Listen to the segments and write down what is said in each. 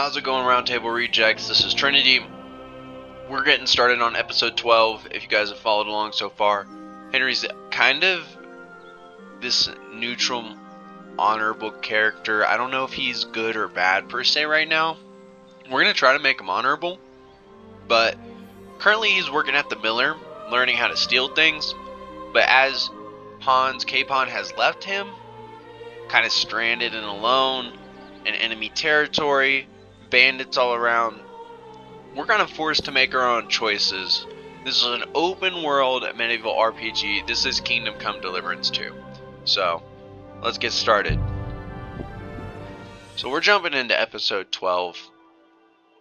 How's it going, Roundtable Rejects? This is Trinity. We're getting started on episode 12, if you guys have followed along so far. Henry's kind of this neutral, honorable character. I don't know if he's good or bad per se right now. We're going to try to make him honorable, but currently he's working at the Miller, learning how to steal things. But as K-Pawn has left him, kind of stranded and alone in enemy territory, bandits all around, we're kind of forced to make our own choices. This is an open world medieval RPG. This is Kingdom Come Deliverance 2. So, let's get started. So we're jumping into episode 12.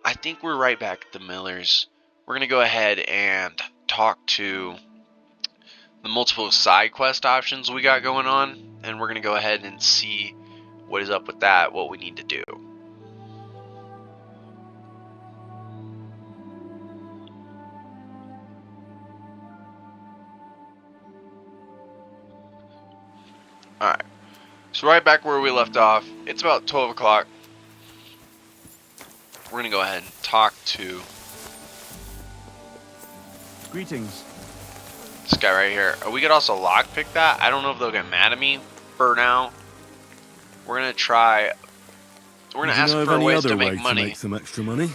I think we're right back at the Millers. We're going to go ahead and talk to the multiple side quest options we got going on. And we're going to go ahead and see what is up with that, what we need to do. Alright, so right back where we left off, it's about 12 o'clock. We're going to go ahead and talk to Greetings. this guy right here. We could also lockpick that. I don't know if they'll get mad at me for now. We're going to try, we're going to ask for ways to make money. To make some extra money?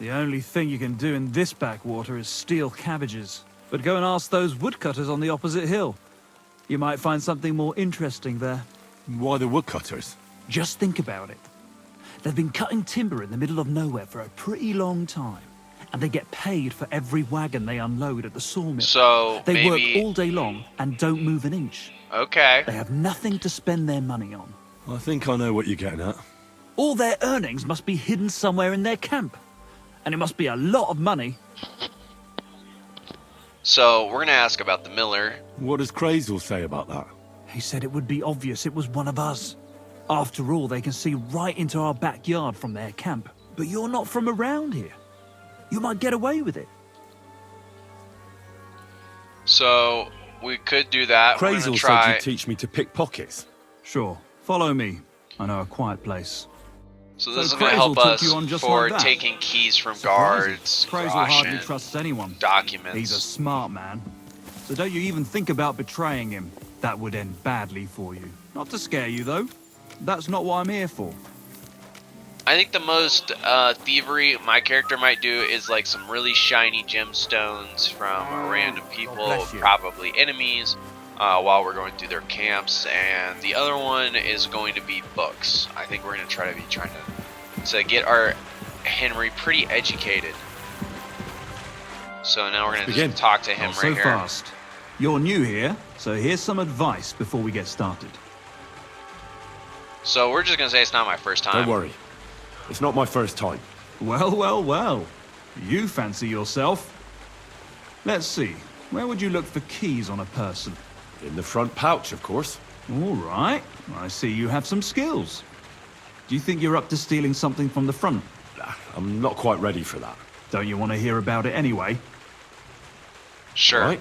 The only thing you can do in this backwater is steal cabbages. But go and ask those woodcutters on the opposite hill. You might find something more interesting there. Why the woodcutters? Just think about it. They've been cutting timber in the middle of nowhere for a pretty long time. And they get paid for every wagon they unload at the sawmill. So, they maybe work all day long and don't move an inch. Okay. They have nothing to spend their money on. I think I know what you're getting at. All their earnings must be hidden somewhere in their camp. And it must be a lot of money. So, we're going to ask about the Miller. What does Crazel say about that? He said it would be obvious it was one of us. After all, they can see right into our backyard from their camp. But you're not from around here. You might get away with it. So, we could do that. We're going to Crazel try. said you'd teach me to pick pockets. Sure. Follow me. I know a quiet place. So this So is going to Crazel help took us you on just for like that? taking keys from Surprising. guards, Crazel hardly ration, trusts anyone. documents. He's a smart man. So don't you even think about betraying him. That would end badly for you. Not to scare you, though. That's not what I'm here for. I think the most thievery my character might do is like some really shiny gemstones from random people, bless you. probably enemies, while we're going through their camps. And the other one is going to be books. I think we're going to try to get our Henry pretty educated. So now we're going to just talk to him Not right so here. fast. You're new here, so here's some advice before we get started. So we're just going to say it's not my first time. Don't worry. It's not my first time. Well, well, well. You fancy yourself. Let's see. Where would you look for keys on a person? In the front pouch, of course. All right. I see you have some skills. Do you think you're up to stealing something from the front? I'm not quite ready for that. Don't you want to hear about it anyway? Sure. Right?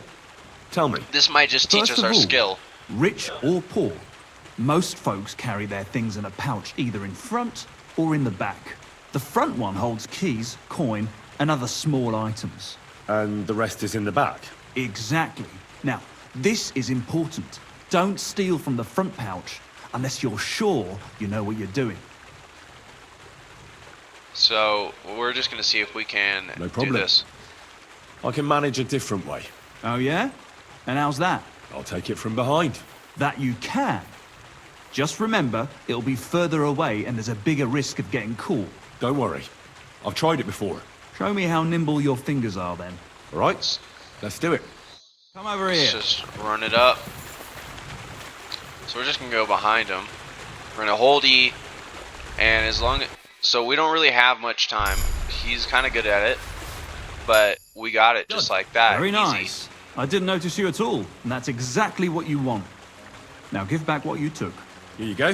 Tell me. This might just teach First us of our all, skill. Rich or poor, most folks carry their things in a pouch either in front or in the back. The front one holds keys, coin, and other small items. And the rest is in the back. Exactly. Now, this is important. Don't steal from the front pouch unless you're sure you know what you're doing. So we're just going to see if we can No do problem. this. I can manage a different way. Oh yeah? And how's that? I'll take it from behind. That you can. Just remember, it'll be further away and there's a bigger risk of getting caught. Don't worry. I've tried it before. Show me how nimble your fingers are then. All right? Let's do it. Come over Let's here. just run it up. So we're just going to go behind him. We're going to hold E. And so we don't really have much time. He's kind of good at it. But we got it just like that. Very Easy. nice. I didn't notice you at all, and that's exactly what you want. Now give back what you took. Here you go.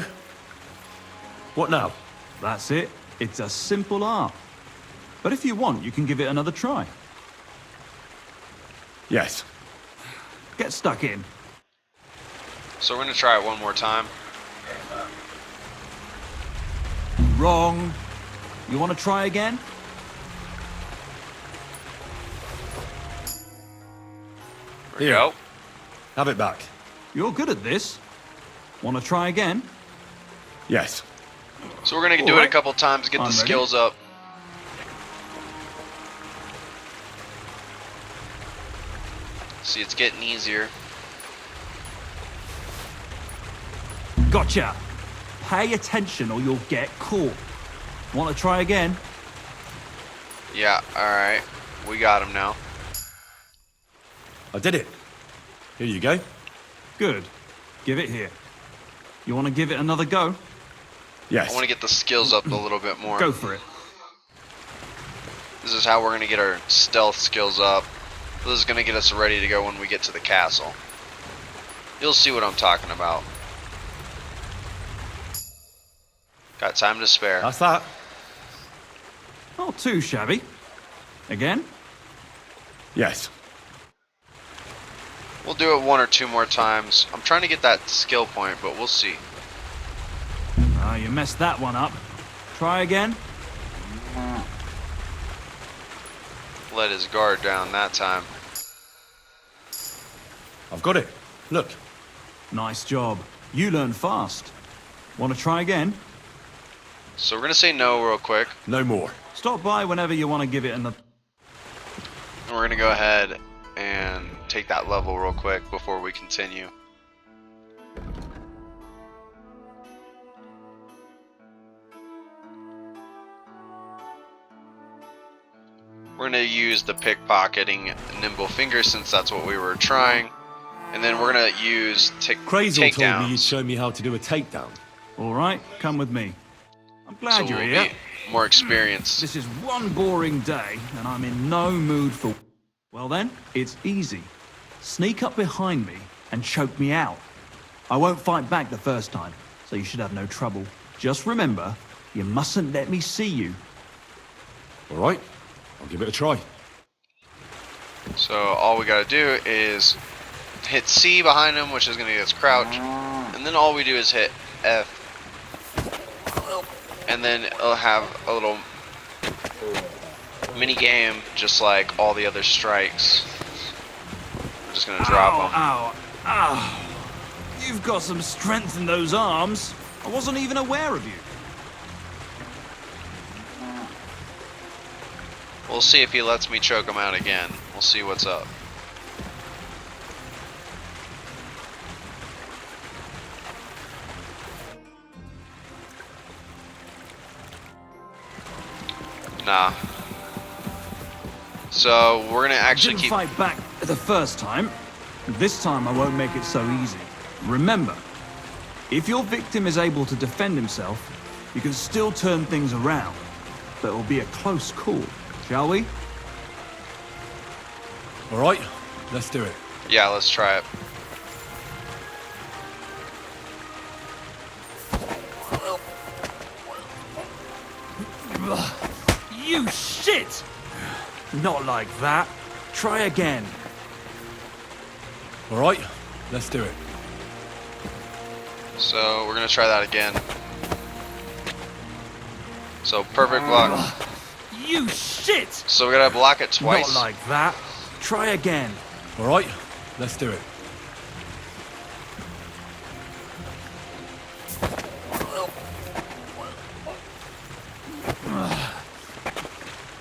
What now? That's it. It's a simple art. But if you want, you can give it another try. Yes. Get stuck in. So we're going to try it one more time. Wrong. You want to try again? There we Here. go. Have it back. You're good at this. Want to try again? Yes. So we're gonna do it a Alright. couple times, get I'm the ready. skills up. See, it's getting easier. Gotcha. Pay attention or you'll get caught. Want to try again? Yeah, alright. We got him now. I did it. Here you go. Good. Give it here. You want to give it another go? Yes. I want to get the skills up a little bit more. Go for it. This is how we're gonna get our stealth skills up. This is gonna get us ready to go when we get to the castle. You'll see what I'm talking about. Got time to spare. That's that. Not too shabby. Again? Yes. We'll do it one or two more times. I'm trying to get that skill point, but we'll see. Ah, you messed that one up. Try again? Let his guard down that time. I've got it. Look. Nice job. You learn fast. Want to try again? So we're gonna say no real quick. No more. Stop by whenever you want to give it another... And we're gonna go ahead and take that level real quick before we continue. We're gonna use the pickpocketing nimble finger since that's what we were trying. And then we're gonna use Crazel told me you'd takedowns. show me how to do a takedown. All right, come with me. I'm glad So you're we'll here. be more experienced. This is one boring day, and I'm in no mood for... Well then, it's easy. Sneak up behind me and choke me out. I won't fight back the first time, so you should have no trouble. Just remember, you mustn't let me see you. All right. I'll give it a try. So all we gotta do is hit C behind him, which is gonna get us crouch, and then all we do is hit F, and then it'll have a little mini game, just like all the other strikes. We're just gonna drop them. Ow, ow. You've got some strength in those arms. I wasn't even aware of you. We'll see if he lets me choke him out again. We'll see what's up. Nah. So we're gonna actually Didn't keep. fight back the first time. This time I won't make it so easy. Remember, if your victim is able to defend himself, you can still turn things around. But it will be a close call, shall we? All right. Let's do it. Yeah, let's try it. You shit! Not like that. Try again. All right. Let's do it. So we're gonna try that again. So perfect block. You shit! So we gotta block it twice. Not like that. Try again. All right. Let's do it.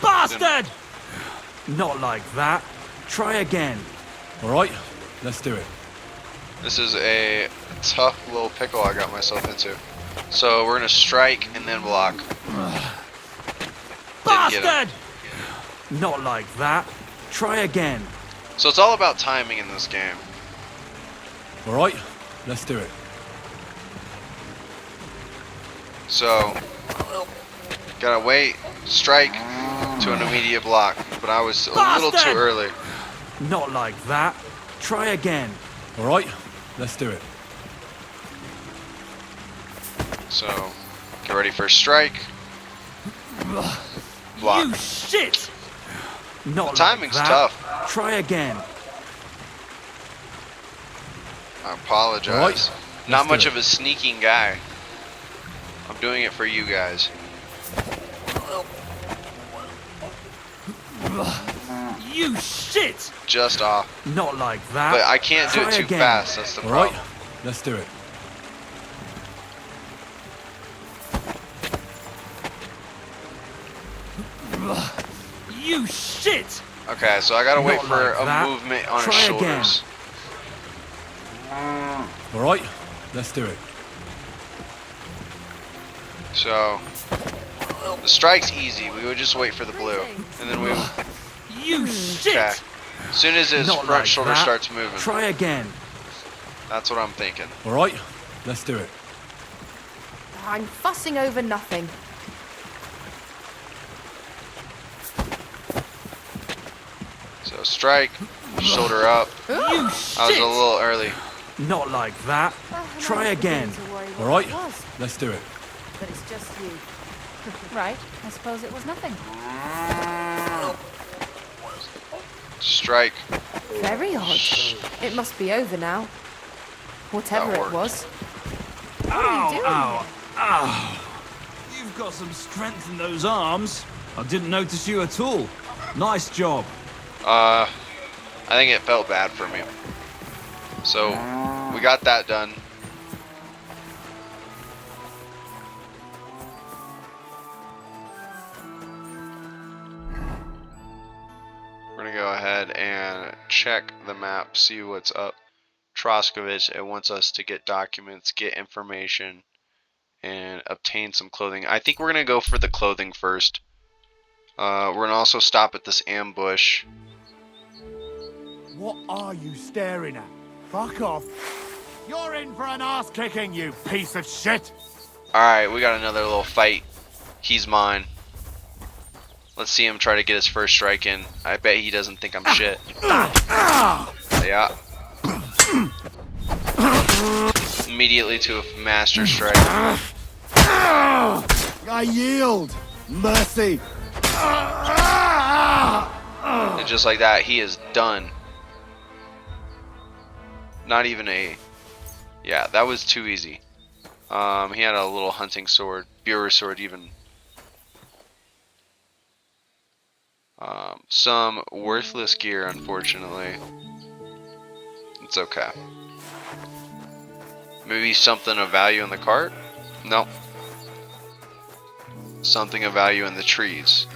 Bastard! Not like that. Try again. All right. Let's do it. This is a tough little pickle I got myself into. So we're gonna strike and then block. Didn't get him. Bastard! Not like that. Try again. So it's all about timing in this game. All right. Let's do it. So gotta wait, strike to an immediate block. But I was a little too Bastard! early. Not like that. Try again. All right. Let's do it. So get ready for a strike. Block. You shit! Not The timing's like that. tough. Try again. I apologize. Alright, Not let's much do of a sneaking guy. I'm doing it for you guys. You shit! Just off. Not like that. But I can't do it Try too again. fast, that's the All right, problem. let's do it. You shit! Okay, so I gotta wait Not for like a that. movement on Try his again. shoulders. All right, let's do it. So, the strike's easy. We would just wait for the blue. And then we... You shit! Okay. As soon as his Not front like shoulder that. starts moving. Try again. That's what I'm thinking. All right, let's do it. I'm fussing over nothing. So strike, shoulder up. You I was shit! a little early. Not like that. Try again. All right, let's do it. But it's just you. Right, I suppose it was nothing. Strike. Very odd. It must be over now. Whatever That it worked. was. What are you doing Ow, ow. You've got some strength in those arms. I didn't notice you at all. Nice job. I think it felt bad for me. So, we got that done. We're gonna go ahead and check the map, see what's up. Troskovich, it wants us to get documents, get information, and obtain some clothing. I think we're gonna go for the clothing first. We're gonna also stop at this ambush. What are you staring at? Fuck off. You're in for an ass kicking, you piece of shit. Alright, we got another little fight. He's mine. Let's see him try to get his first strike in. I bet he doesn't think I'm shit. Yeah. Immediately to a master strike. I yield. Mercy. And just like that, he is done. Not even a... Yeah, that was too easy. He had a little hunting sword. Bureau sword even. Some worthless gear, unfortunately. It's okay. Maybe something of value in the cart? Nope. Something of value in the trees.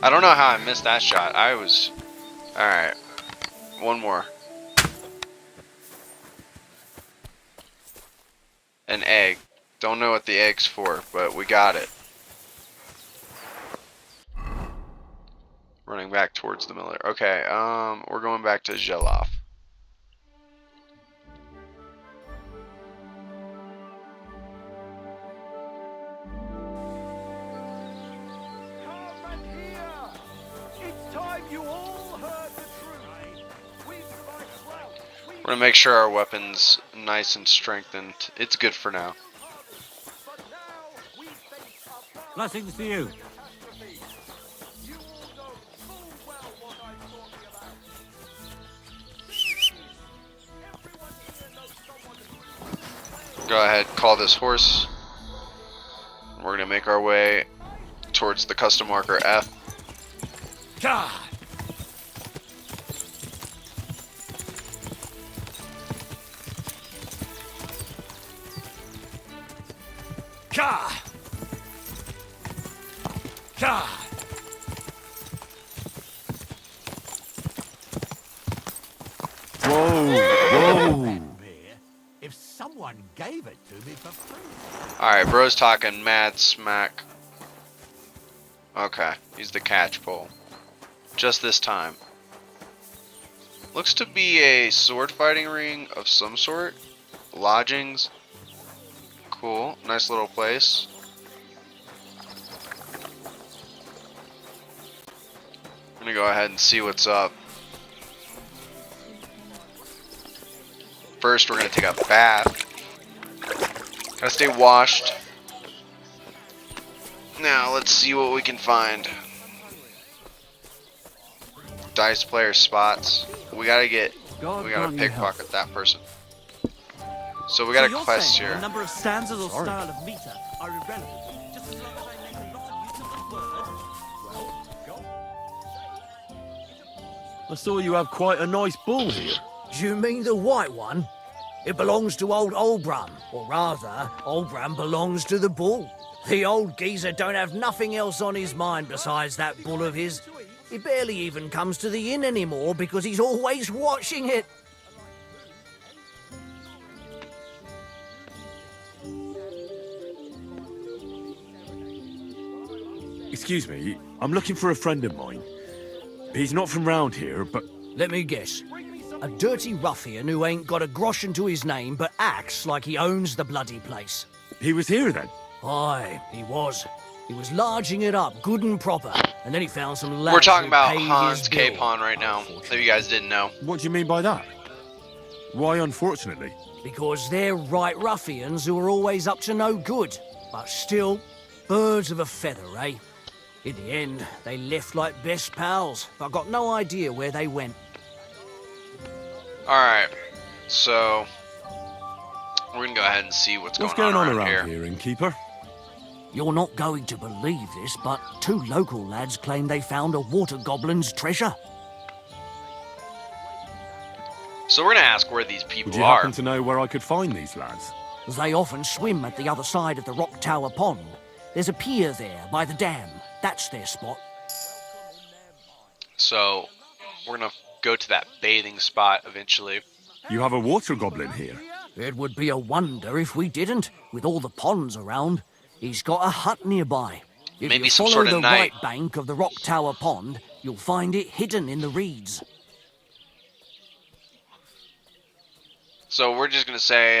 I don't know how I missed that shot. I was... Alright. One more. An egg. Don't know what the egg's for, but we got it. Running back towards the miller. Okay, we're going back to Zhelov. Come and hear. It's time you all heard the truth. We fight well. We're gonna make sure our weapon's nice and strengthened. It's good for now. But now we face a far Blessings to you. catastrophe. You all know full well what I'm talking about. Everyone here knows someone who Go ahead, call this horse. We're gonna make our way towards the custom marker F. God. God. God. Whoa. If someone gave it to me for free. Alright, bro's talking mad smack. Okay, he's the catch pole. Just this time. Looks to be a sword fighting ring of some sort. Lodgings. Cool, nice little place. I'm gonna go ahead and see what's up. First, we're gonna take a bath. Gotta stay washed. Now, let's see what we can find. Dice player spots. We gotta God pickpocket grant you health. that person. So we got So a you're quest saying here. the number of stanzas or style of meter are irrelevant, just as long as I make a lot of use of the word. I saw you have quite a nice bull here. Do you mean the white one? It belongs to old Olbram, or rather, Olbram belongs to the bull. The old geezer don't have nothing else on his mind besides that bull of his. He barely even comes to the inn anymore because he's always watching it. Excuse me, I'm looking for a friend of mine. He's not from round here, but Let me guess. A dirty ruffian who ain't got a groschen to his name but acts like he owns the bloody place. he was here then. Aye, he was. He was larging it up good and proper, and then he found some lads We're talking who about paid his Hans bill. Capon right now, if you guys didn't know. What do you mean by that? Why, unfortunately? Because they're right ruffians who are always up to no good. But still, birds of a feather, eh? In the end, they left like best pals, but I got no idea where they went. Alright, so we're gonna go ahead and see what's What's going on around here. here, innkeeper? You're not going to believe this, but 2 local lads claim they found a water goblin's treasure. So we're gonna ask where these Would people you are. happen to know where I could find these lads? They often swim at the other side of the Rock Tower Pond. There's a pier there by the dam. That's their spot. So we're gonna go to that bathing spot eventually. You have a water goblin here. It would be a wonder if we didn't, with all the ponds around. He's got a hut nearby. If Maybe you some follow sort of the knight. right bank of the Rock Tower Pond, you'll find it hidden in the reeds. So we're just gonna say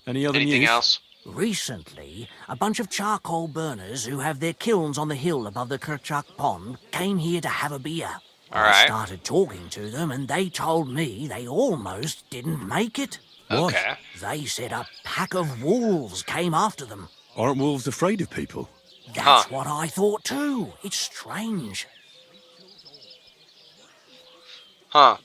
Any other anything news? else? Recently, a bunch of charcoal burners who have their kilns on the hill above the Kerchak Pond came here to have a beer. All I right. started talking to them and they told me they almost didn't make it. What? Okay. They said a pack of wolves came after them. Aren't wolves afraid of people? That's Huh. what I thought too. It's strange. Huh.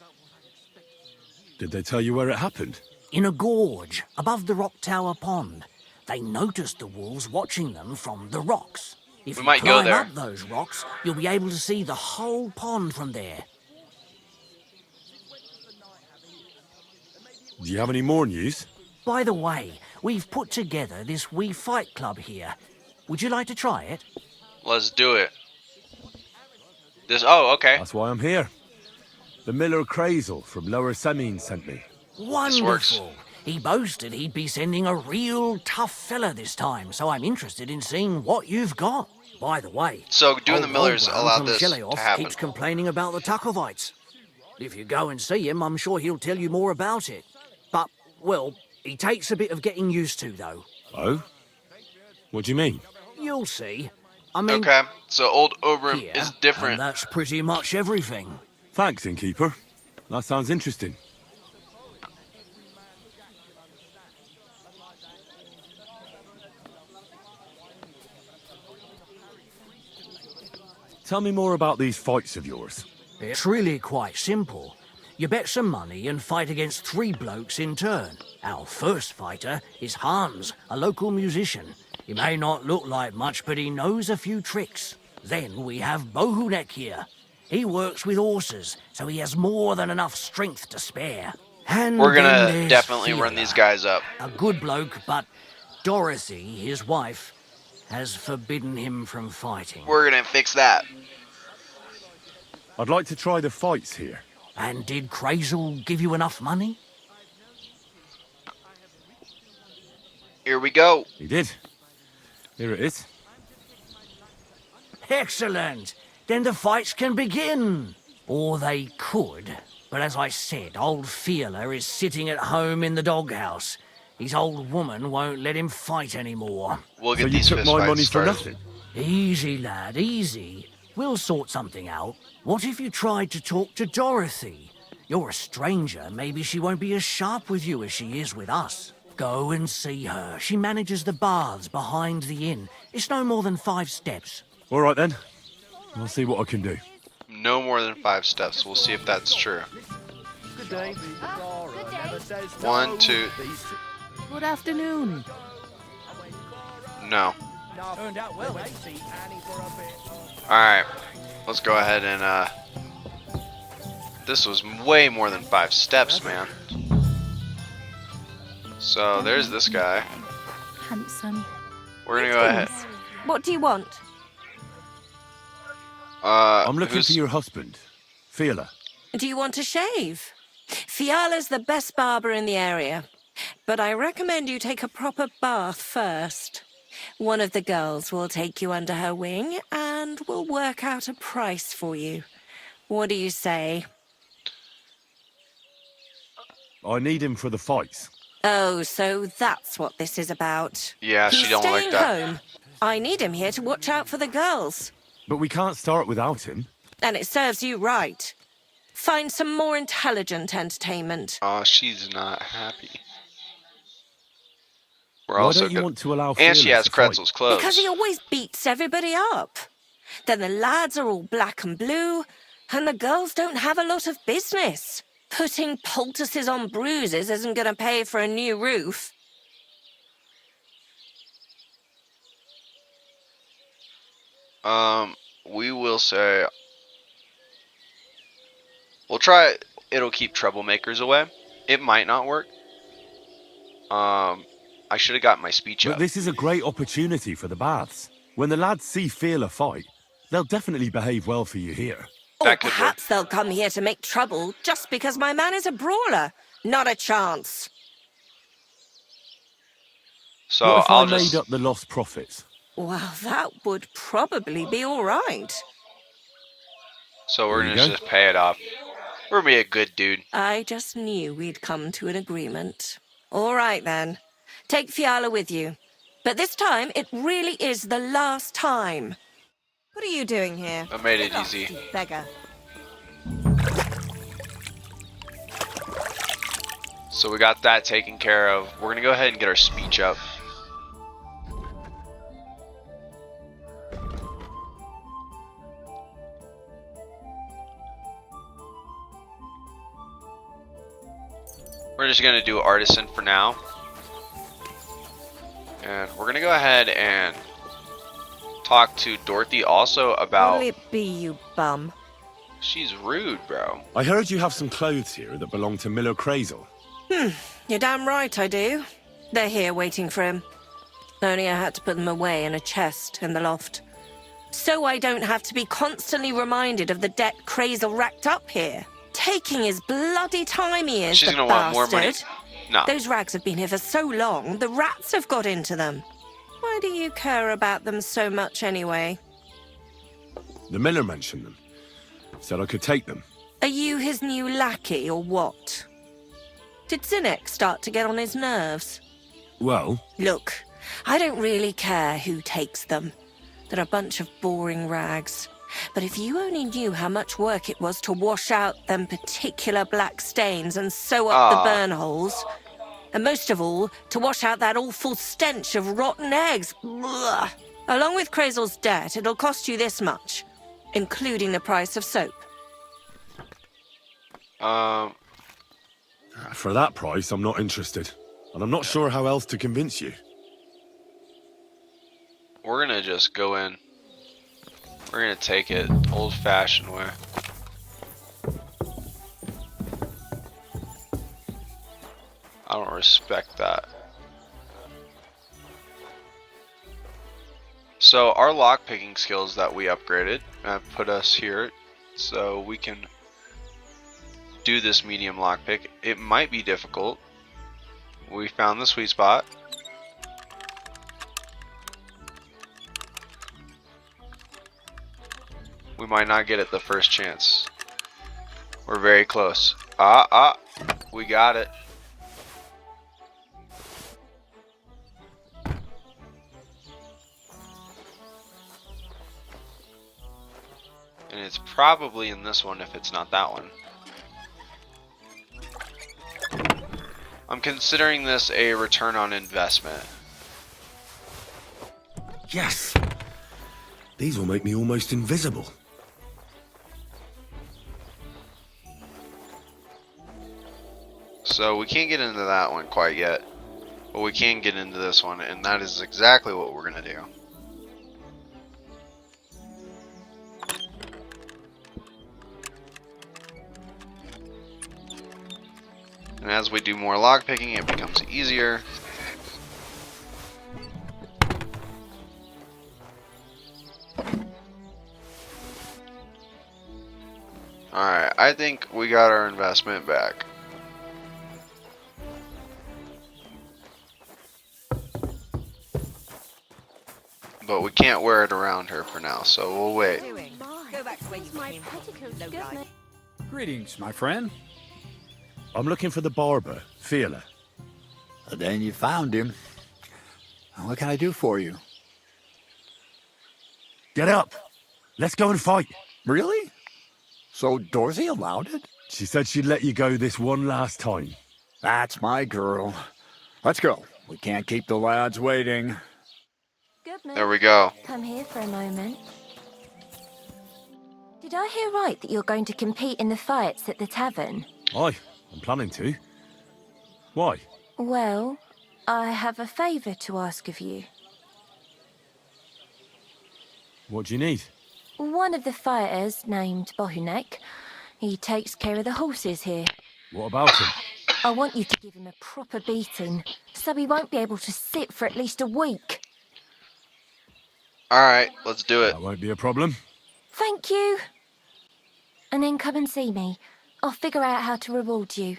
Did they tell you where it happened? In a gorge above the Rock Tower Pond, they noticed the wolves watching them from the rocks. If We you might go climb there. up those rocks, you'll be able to see the whole pond from there. Do you have any more news? By the way, we've put together this wee fight club here. Would you like to try it? Let's do it. Oh, okay. That's why I'm here. The Miller Crazel from Lower Semine sent me. works. Wonderful. He boasted he'd be sending a real tough fella this time, so I'm interested in seeing what you've got. By the way, So doing the old Millers Olbram allowed from this Sheleoth to happen. keeps complaining about the Takovites. If you go and see him, I'm sure he'll tell you more about it. But, well, he takes a bit of getting used to, though. Oh? What do you mean? You'll see. I mean, Okay, so old Obram here, is different. and that's pretty much everything. Thanks, innkeeper. That sounds interesting. Tell me more about these fights of yours. It's really quite simple. You bet some money and fight against 3 blokes in turn. Our first fighter is Hans, a local musician. He may not look like much, but he knows a few tricks. Then we have Bohunek here. He works with horses, so he has more than enough strength to spare. And We're then gonna there's definitely run these Fiona, guys up. a good bloke, but Dorothy, his wife, has forbidden him from fighting. We're gonna fix that. I'd like to try the fights here. And did Crazel give you enough money? Here we go. He did. Here it is. Excellent! Then the fights can begin! Or they could. But as I said, old Fiala is sitting at home in the doghouse. His old woman won't let him fight anymore. We'll So get you these took fist my fights money for started. nothing? Easy, lad, easy. We'll sort something out. What if you tried to talk to Dorothy? You're a stranger. Maybe she won't be as sharp with you as she is with us. Go and see her. She manages the baths behind the inn. It's no more than 5 steps. All right then. I'll see what I can do. No more than 5 steps. We'll see if that's true. Good day. Galore never says no. 1, 2. Good afternoon. No. Turned out well, eh? Alright. Let's go ahead and, this was way more than 5 steps, man. So, there's this guy. Handsome. We're gonna go ahead. What do you want? I'm looking who's- for your husband, Fiala. Do you want to shave? Fiala's the best barber in the area, but I recommend you take a proper bath first. One of the girls will take you under her wing and will work out a price for you. What do you say? I need him for the fights. Oh, so that's what this is about. Yeah, she He's don't like staying that. home. I need him here to watch out for the girls. But we can't start without him. And it serves you right. Find some more intelligent entertainment. Oh, she's not happy. We're Why also don't you good. want to allow And she Fiala has to fight? Kretzel's clothes. Because he always beats everybody up. Then the lads are all black and blue, and the girls don't have a lot of business. Putting poultices on bruises isn't going to pay for a new roof. We will say... We'll try it. It'll keep troublemakers away. It might not work. I should have got my speech But up. this is a great opportunity for the baths. When the lads see Fiala fight, they'll definitely behave well for you here. Or That could work. perhaps they'll come here to make trouble just because my man is a brawler. Not a chance. So What if I'll I made just... up the lost profits? Well, that would probably be all right. So we're There you gonna go. just pay it off. We're gonna be a good dude. I just knew we'd come to an agreement. All right, then. Take Fiala with you. But this time, it really is the last time. What are you doing here? I made it easy. You beggar. So we got that taken care of. We're gonna go ahead and get our speech up. We're just gonna do artisan for now. And we're gonna go ahead and talk to Dorothy also about... What'll it be, you bum? She's rude, bro. I heard you have some clothes here that belong to Miller Crazel. You're damn right I do. They're here waiting for him. Only I had to put them away in a chest in the loft. So I don't have to be constantly reminded of the debt Crazel racked up here. Taking his bloody time he is, She's the gonna want more money. bastard. No. Those rags have been here for so long, the rats have got into them. Why do you care about them so much anyway? The Miller mentioned them. Said I could take them. Are you his new lackey or what? Did Zinnek start to get on his nerves? Well, Look, I don't really care who takes them. They're a bunch of boring rags. But if you only knew how much work it was to wash out them particular black stains and sew up the burn holes, and most of all, to wash out that awful stench of rotten eggs. Blah. Along with Crazel's debt, it'll cost you this much, including the price of soap. for that price, I'm not interested. And I'm not sure how else to convince you. We're gonna just go in. We're gonna take it old-fashioned way. I don't respect that. So our lockpicking skills that we upgraded put us here, so we can do this medium lockpick. It might be difficult. We found the sweet spot. We might not get it the first chance. We're very close. We got it. And it's probably in this one if it's not that one. I'm considering this a return on investment. Yes! These will make me almost invisible. So we can't get into that one quite yet. But we can get into this one, and that is exactly what we're gonna do. And as we do more lockpicking, it becomes easier. Alright, I think we got our investment back. But we can't wear it around her for now, so we'll wait. Go back to where you came from. No life. Greetings, my friend. I'm looking for the barber, Feeler. Then you found him. What can I do for you? Get up! Let's go and fight! Really? So Dorothy allowed it? She said she'd let you go this one last time. That's my girl. Let's go. We can't keep the lads waiting. Goodman, There we go. come here for a moment. Did I hear right that you're going to compete in the fights at the tavern? Aye, I'm planning to. Why? Well, I have a favour to ask of you. What do you need? One of the fighters, named Bohunek, he takes care of the horses here. What about him? I want you to give him a proper beating, so he won't be able to sit for at least a week. Alright, let's do it. That won't be a problem. Thank you. And then come and see me. I'll figure out how to reward you.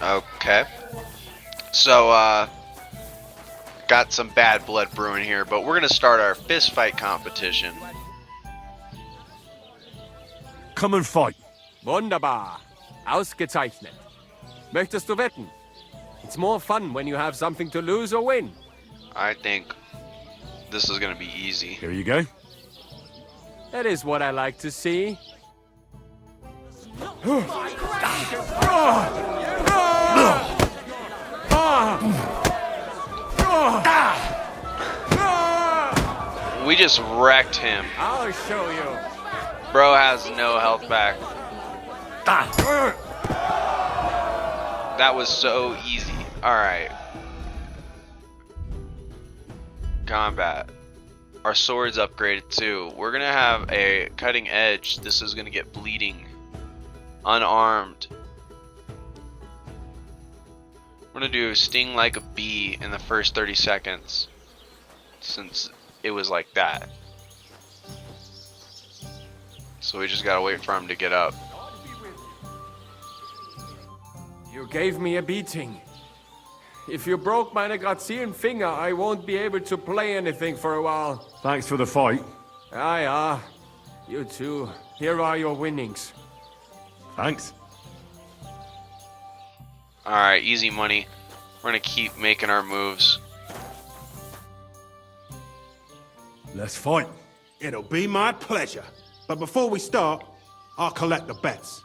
Okay. So, got some bad blood brewing here, but we're gonna start our fist fight competition. Come and fight. Wunderbar. Ausgezeichnet. Möchtest du wetten? It's more fun when you have something to lose or win. I think this is gonna be easy. Here you go. That is what I like to see. We just wrecked him. I'll show you. Bro has no health back. That was so easy. Alright. Combat. Our sword's upgraded too. We're gonna have a cutting edge. This is gonna get bleeding. Unarmed. We're gonna do sting like a bee in the first 30 seconds. Since it was like that. So we just gotta wait for him to get up. You gave me a beating. If you broke my Grazian finger, I won't be able to play anything for a while. Thanks for the fight. Ah, you too. Here are your winnings. Thanks. Alright, easy money. We're gonna keep making our moves. Let's fight. It'll be my pleasure. But before we start, I'll collect the bets.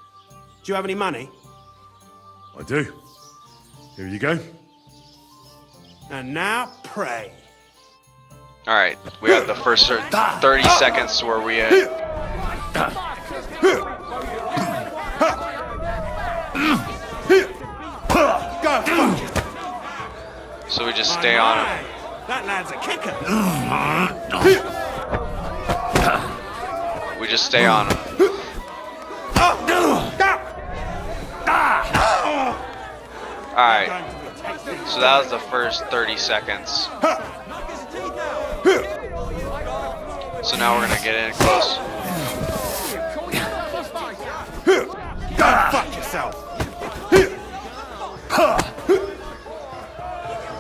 Do you have any money? I do. Here you go. And now, pray. Alright, we have the first 30 seconds where we so we just stay on him. That lad's a kicker. We just stay on him. Alright, so that was the first 30 seconds. So now we're gonna get in close. Go fuck yourself.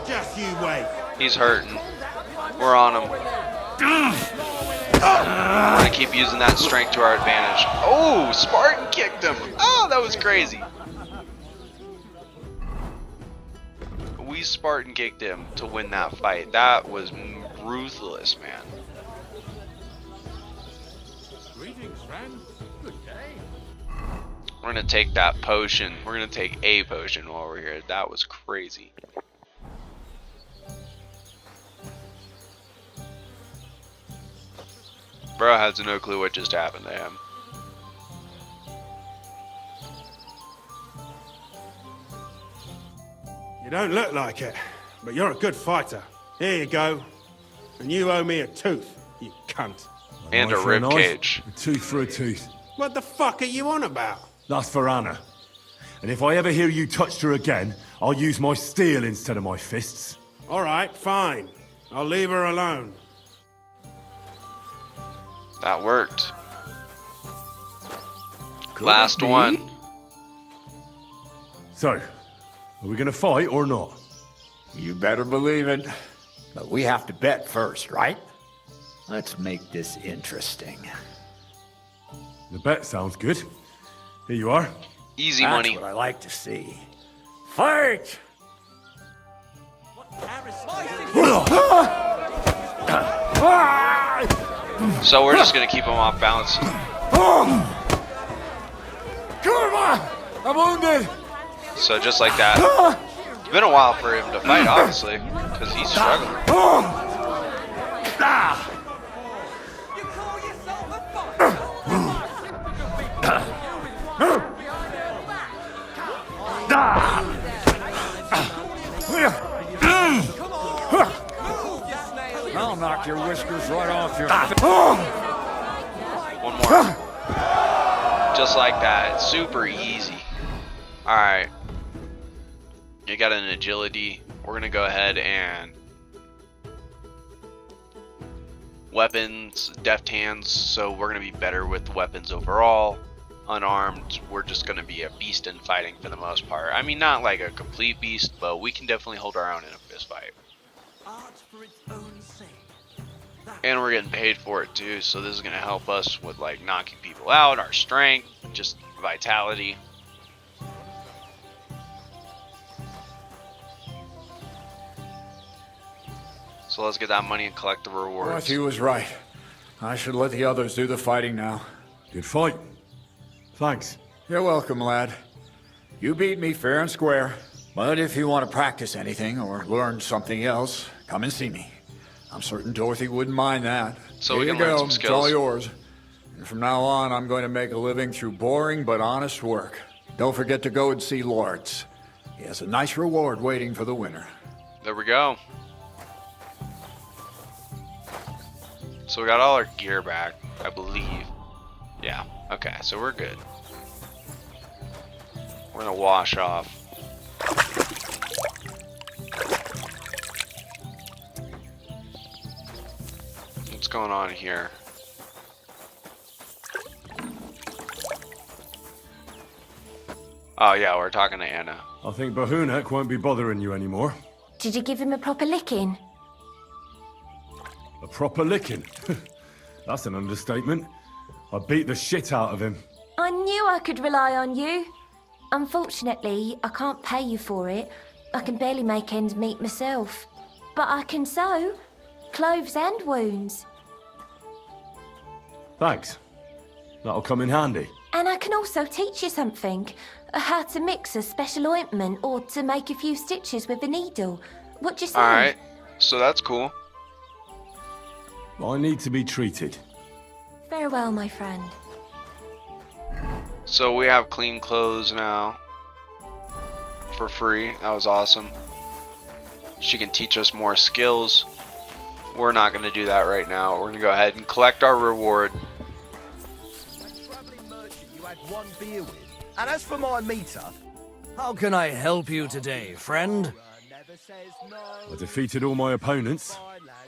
Just you wait. He's hurting. We're on him. We're gonna keep using that strength to our advantage. Oh, Spartan kicked him. Oh, that was crazy. We Spartan kicked him to win that fight. That was ruthless, man. Greetings, friend. Good day. We're gonna take that potion. We're gonna take a potion while we're here. That was crazy. Bro has no clue what just happened to him. You don't look like it, but you're a good fighter. Here you go. And you owe me a tooth, you cunt. And a Knife for rib knife, cage. A tooth for a tooth. What the fuck are you on about? That's for Anna. And if I ever hear you touched her again, I'll use my steel instead of my fists. All right, fine. I'll leave her alone. That worked. Could Last it be? one. So, are we gonna fight or not? You better believe it. But we have to bet first, right? Let's make this interesting. The bet sounds good. Here you are. Easy That's money. what I like to see. Fight! So we're just gonna keep him off balance. I'm wounded! So just like that. It's been a while for him to fight, obviously, because he's struggling. I'll knock your whiskers right off your... One more. Just like that. It's super easy. Alright. You got an agility. We're gonna go ahead and weapons, deft hands, so we're gonna be better with weapons overall. Unarmed, we're just gonna be a beast in fighting for the most part. I mean, not like a complete beast, but we can definitely hold our own in a fist fight. And we're getting paid for it too, so this is gonna help us with like knocking people out, our strength, just vitality. So let's get that money and collect the rewards. He was right. I should let the others do the fighting now. Good fight. Thanks. You're welcome, lad. You beat me fair and square. But if you want to practice anything or learn something else, come and see me. I'm certain Dorothy wouldn't mind that. So Here we you can learn go. some It's skills. all yours. And from now on, I'm going to make a living through boring but honest work. Don't forget to go and see Lawrence. He has a nice reward waiting for the winner. There we go. So we got all our gear back, I believe. Yeah, okay, so we're good. We're gonna wash off. What's going on here? Oh yeah, we're talking to Anna. I think Bahunak won't be bothering you anymore. Did you give him a proper licking? A proper licking. That's an understatement. I beat the shit out of him. I knew I could rely on you. Unfortunately, I can't pay you for it. I can barely make ends meet myself. But I can sew clothes and wounds. Thanks. That'll come in handy. And I can also teach you something. How to mix a special ointment or to make a few stitches with a needle. What do you say? Alright, so that's cool. I need to be treated. Very well, my friend. So we have clean clothes now. For free. That was awesome. She can teach us more skills. We're not going to do that right now. We're going to go ahead and collect our reward. Traveling merchant you had one beer with. And as for my meter, How can I help you today, friend? never says no. I defeated all my opponents.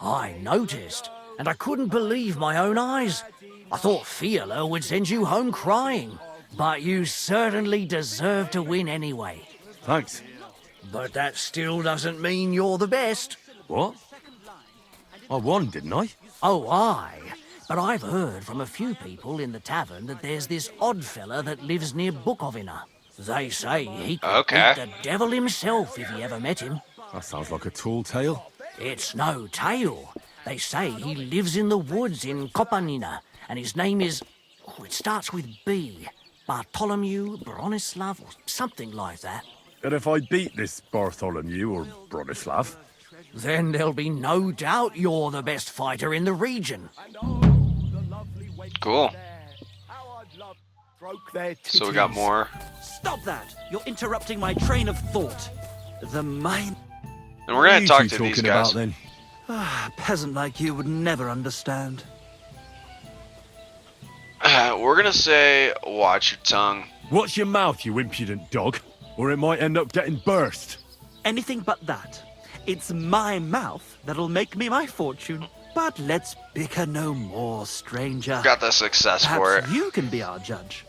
I noticed, and I couldn't believe my own eyes. I thought Fiala would send you home crying, but you certainly deserve to win anyway. Thanks. But that still doesn't mean you're the best. What? I won, didn't I? Oh, aye. But I've heard from a few people in the tavern that there's this odd fella that lives near Bukovina. They say he could beat the devil himself if he ever met him. That sounds like a tall tale. It's no tale. They say he lives in the woods in Kopanina, and his name is... Oh, it starts with B. Bartholomew, Bronislav, or something like that. And if I beat this Bartholomew or Bronislav, Then there'll be no doubt you're the best fighter in the region. Cool. So we got more. Stop that! You're interrupting my train of thought. The mine. And we're gonna You talk two to these talking guys. about then? A peasant like you would never understand. We're gonna say, watch your tongue. Watch your mouth, you impudent dog, or it might end up getting burst. Anything but that. It's my mouth that'll make me my fortune. But let's bicker no more, stranger. Got the success for it. Perhaps you can be our judge.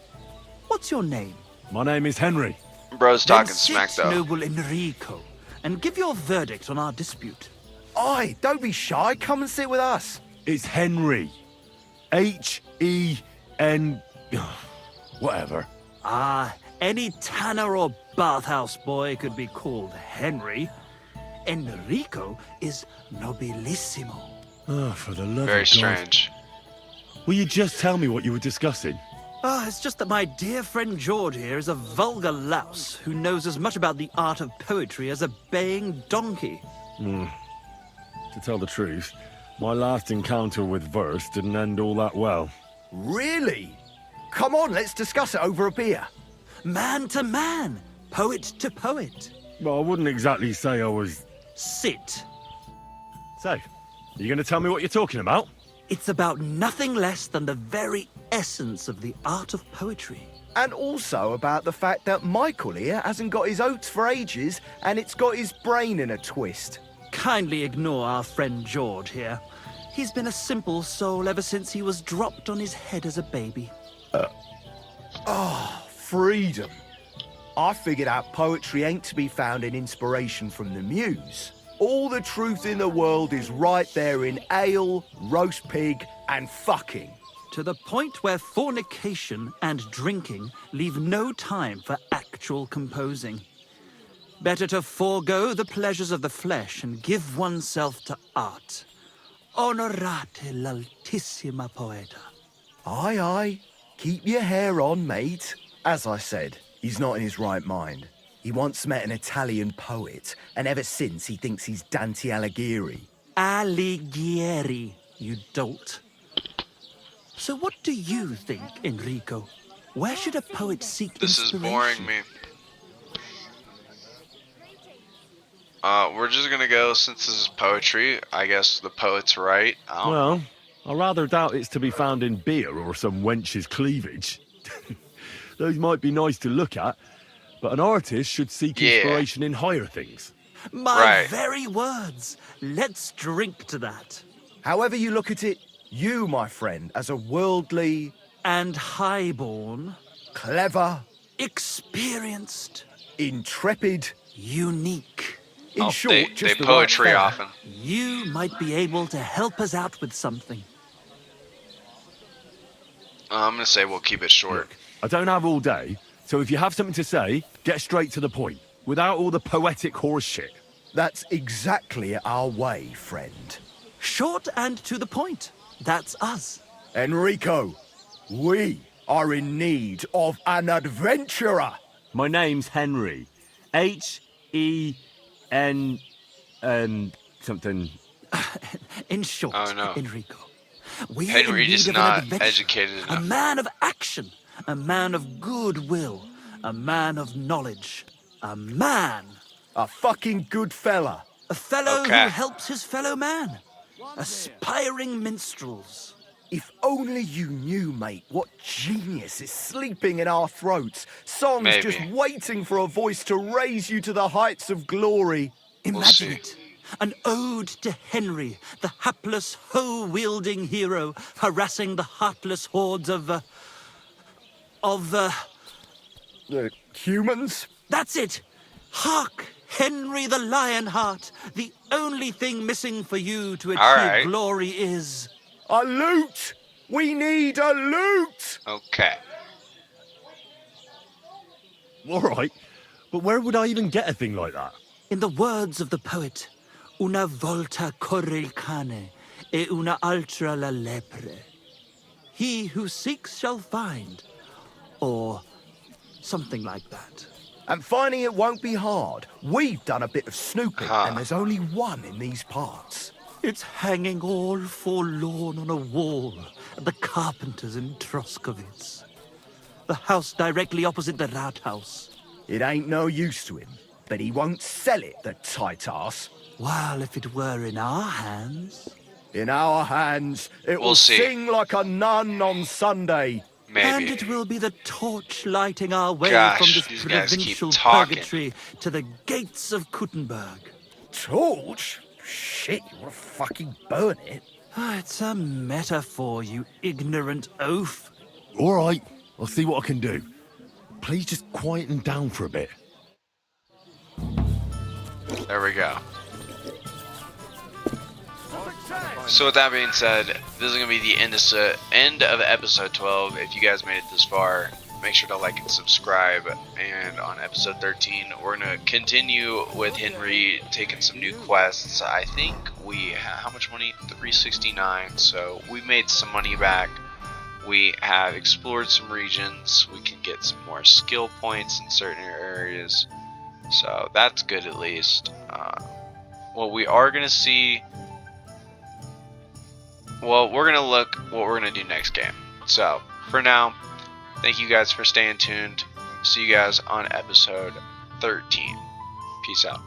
What's your name? My name is Henry. Bro's Then talking smack sit, though. noble Enrico, and give your verdict on our dispute. Oi, don't be shy. Come and sit with us. It's Henry. H-E-N... whatever. Ah, any tanner or bathhouse boy could be called Henry. Enrico is nobilissimo. Oh, for the love Very of God. strange. Will you just tell me what you were discussing? Ah, it's just that my dear friend George here is a vulgar louse who knows as much about the art of poetry as a baying donkey. To tell the truth, my last encounter with verse didn't end all that well. Really? Come on, let's discuss it over a beer. Man to man, poet to poet. Well, I wouldn't exactly say I was... Sit. So, are you going to tell me what you're talking about? It's about nothing less than the very essence of the art of poetry. And also about the fact that Michael here hasn't got his oats for ages and it's got his brain in a twist. Kindly ignore our friend George here. He's been a simple soul ever since he was dropped on his head as a baby. Freedom. I figured out poetry ain't to be found in inspiration from the muse. All the truth in the world is right there in ale, roast pig, and fucking. To the point where fornication and drinking leave no time for actual composing. Better to forego the pleasures of the flesh and give oneself to art. Onorate l'altissima poeta. Aye, aye. Keep your hair on, mate. As I said, he's not in his right mind. He once met an Italian poet, and ever since he thinks he's Dante Alighieri. Alighieri, you dolt. So what do you think, Enrico? Where should a poet seek This is inspiration? boring me. We're just gonna go, since this is poetry, I guess the poet's right. I don't know. Well, I rather doubt it's to be found in beer or some wench's cleavage. Those might be nice to look at, but an artist should seek Yeah. inspiration in higher things. My Right. very words. Let's drink to that. However you look at it, you, my friend, as a worldly, And highborn, clever, experienced, intrepid, unique. in Oh, short, they just the poetry right fella. often. You might be able to help us out with something. I'm gonna say we'll keep it short. I don't have all day, so if you have something to say, get straight to the point, without all the poetic horse shit. That's exactly our way, friend. Short and to the point. That's us. Enrico, we are in need of an adventurer. My name's Henry. H-E-N... something... In short, Oh, no. Enrico, we are Henry in need is of not an adventure, educated a enough. man of action, a man of goodwill, a man of knowledge, a man, A fucking good fella. a fellow Okay. who helps his fellow man, aspiring minstrels. If only you knew, mate, what genius is sleeping in our throats. Songs Maybe. just waiting for a voice to raise you to the heights of glory. Imagine see. it. An ode to Henry, the hapless, hoe-wielding hero, harassing the heartless hordes of Humans? That's it! Hark! Henry the Lionheart! The only thing missing for you to achieve right. glory is... A loot! We need a loot! Okay. All right, but where would I even get a thing like that? In the words of the poet, una volta corre il cane, e una altra la lepre. He who seeks shall find, or something like that. And finding it won't be hard. We've done a bit of snooping, and there's only one in these parts. It's hanging all forlorn on a wall at the carpenter's in Troskowitz. The house directly opposite the Rathaus. It ain't no use to him. but he won't sell it, the tight ass. Well, if it were in our hands. In our hands, it We'll will see. sing like a nun on Sunday. Maybe. And it will be the torch lighting our way Gosh, from this these guys keep provincial talking. purgatory to the gates of Kuttenberg. Torch? Shit, you want to fucking burn it? Ah, it's a metaphor, you ignorant oaf. All right, I'll see what I can do. Please just quieten down for a bit. There we go. So with that being said, this is going to be the end of episode 12. If you guys made it this far, make sure to like and subscribe. And on episode 13, we're going to continue with Henry taking some new quests. I think we have, how much money? 369. So we made some money back. We have explored some regions. We can get some more skill points in certain areas. So that's good at least. What we are going to see... Well, we're going to look what we're going to do next game. So, for now, thank you guys for staying tuned. See you guys on episode 13. Peace out.